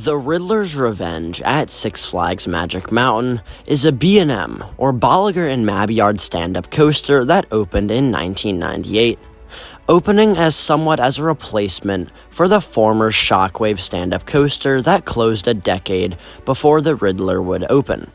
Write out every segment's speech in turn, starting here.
The Riddlers Revenge at Six Flags Magic Mountain is a B&M, or Bolliger & Mabillard stand-up coaster that opened in 1998, opening as somewhat as a replacement for the former Shockwave stand-up coaster that closed a decade before the Riddler would open.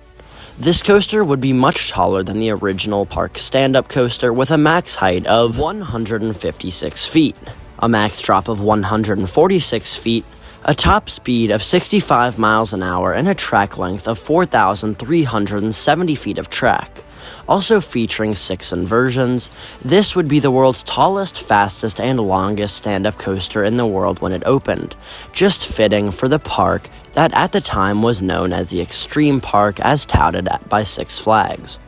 This coaster would be much taller than the original park stand-up coaster with a max height of 156 feet, a max drop of 146 feet, a top speed of 65 miles an hour, and a track length of 4,370 feet of track. Also featuring 6 inversions, this would be the world's tallest, fastest, and longest stand-up coaster in the world when it opened, just fitting for the park that at the time was known as the Extreme Park as touted by Six Flags.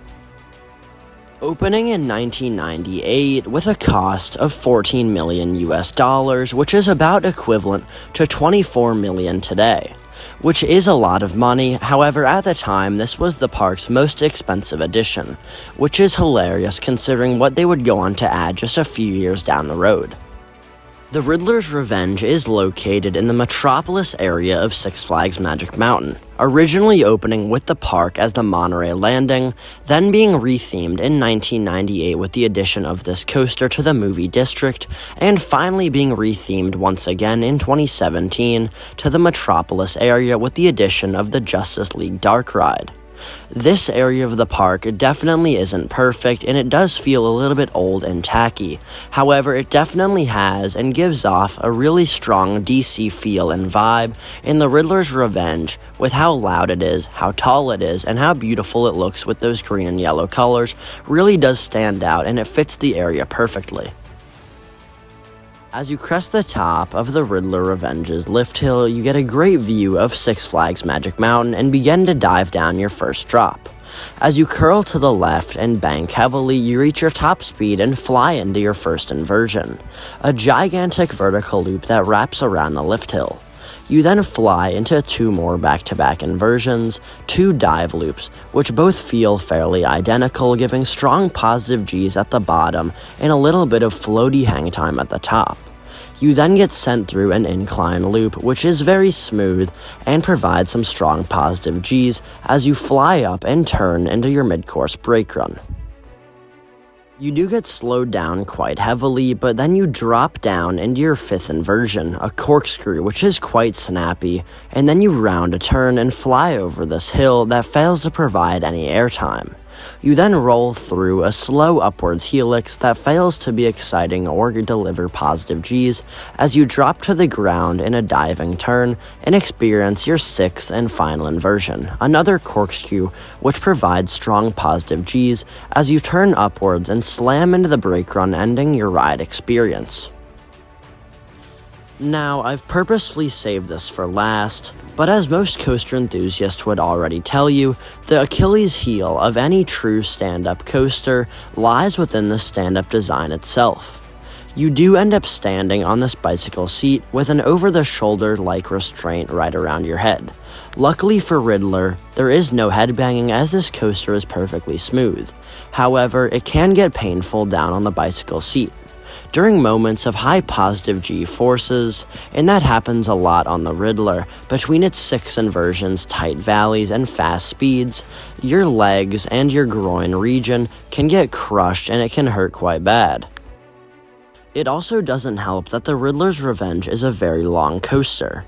Opening in 1998 with a cost of $14 million US, which is about equivalent to $24 million today, which is a lot of money. However, at the time, this was the park's most expensive addition, which is hilarious considering what they would go on to add just a few years down the road. The Riddler's Revenge is located in the metropolis area of Six Flags Magic Mountain, originally opening with the park as the Monterey Landing, then being rethemed in 1998 with the addition of this coaster to the movie district, and finally being rethemed once again in 2017 to the metropolis area with the addition of the Justice League Dark Ride. This area of the park definitely isn't perfect, and it does feel a little bit old and tacky. However, it definitely has and gives off a really strong DC feel and vibe in the Riddler's Revenge with how loud it is, how tall it is, and how beautiful it looks with those green and yellow colors really does stand out, and it fits the area perfectly. As you crest the top of the Riddler Revenge's lift hill, you get a great view of Six Flags Magic Mountain and begin to dive down your first drop. As you curl to the left and bank heavily, you reach your top speed and fly into your first inversion, a gigantic vertical loop that wraps around the lift hill. You then fly into 2 more back-to-back inversions, 2 dive loops, which both feel fairly identical, giving strong positive Gs at the bottom and a little bit of floaty hang time at the top. You then get sent through an incline loop, which is very smooth and provides some strong positive Gs as you fly up and turn into your mid-course brake run. You do get slowed down quite heavily, but then you drop down into your 5th inversion, a corkscrew, which is quite snappy, and then you round a turn and fly over this hill that fails to provide any airtime. You then roll through a slow upwards helix that fails to be exciting or deliver positive Gs as you drop to the ground in a diving turn and experience your 6th and final inversion, another corkscrew which provides strong positive Gs as you turn upwards and slam into the brake run, ending your ride experience. Now, I've purposefully saved this for last, but as most coaster enthusiasts would already tell you, the Achilles heel of any true stand-up coaster lies within the stand-up design itself. You do end up standing on this bicycle seat with an over-the-shoulder-like restraint right around your head. Luckily for Riddler, there is no headbanging as this coaster is perfectly smooth. However, it can get painful down on the bicycle seat during moments of high positive G forces, and that happens a lot on the Riddler. Between its 6 inversions, tight valleys, and fast speeds, your legs and your groin region can get crushed and it can hurt quite bad. It also doesn't help that the Riddler's Revenge is a very long coaster,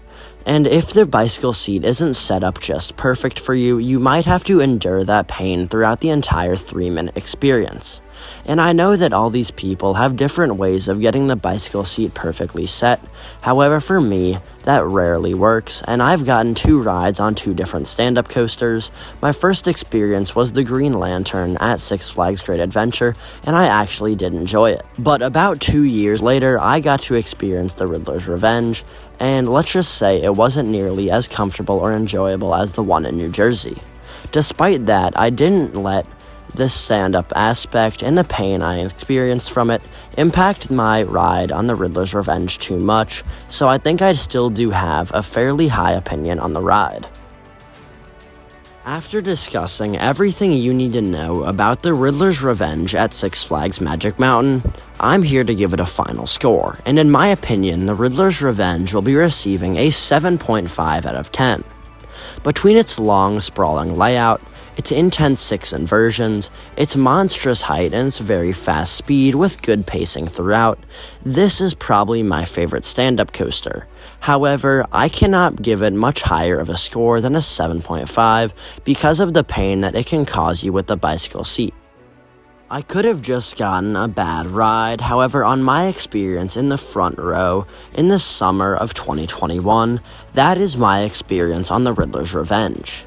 and if the bicycle seat isn't set up just perfect for you, you might have to endure that pain throughout the entire 3-minute experience. And I know that all these people have different ways of getting the bicycle seat perfectly set. However, for me, that rarely works, and I've gotten 2 rides on 2 different stand-up coasters. My first experience was the Green Lantern at Six Flags Great Adventure, and I actually did enjoy it. But about 2 years later, I got to experience the Riddler's Revenge, and let's just say it wasn't nearly as comfortable or enjoyable as the one in New Jersey. Despite that, I didn't let this stand-up aspect and the pain I experienced from it impact my ride on the Riddler's Revenge too much, so I think I still do have a fairly high opinion on the ride. After discussing everything you need to know about the Riddler's Revenge at Six Flags Magic Mountain, I'm here to give it a final score, and in my opinion, the Riddler's Revenge will be receiving a 7.5 out of 10. Between its long, sprawling layout, its intense 6 inversions, its monstrous height, and its very fast speed with good pacing throughout, this is probably my favorite stand-up coaster. However, I cannot give it much higher of a score than a 7.5 because of the pain that it can cause you with the bicycle seat. I could have just gotten a bad ride, however, on my experience in the front row in the summer of 2021, that is my experience on the Riddler's Revenge.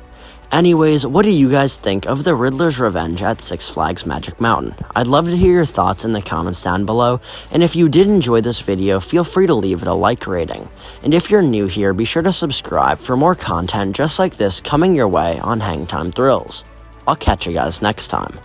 Anyways, what do you guys think of the Riddler's Revenge at Six Flags Magic Mountain? I'd love to hear your thoughts in the comments down below, and if you did enjoy this video, feel free to leave it a like rating. And if you're new here, be sure to subscribe for more content just like this coming your way on Hangtime Thrills. I'll catch you guys next time.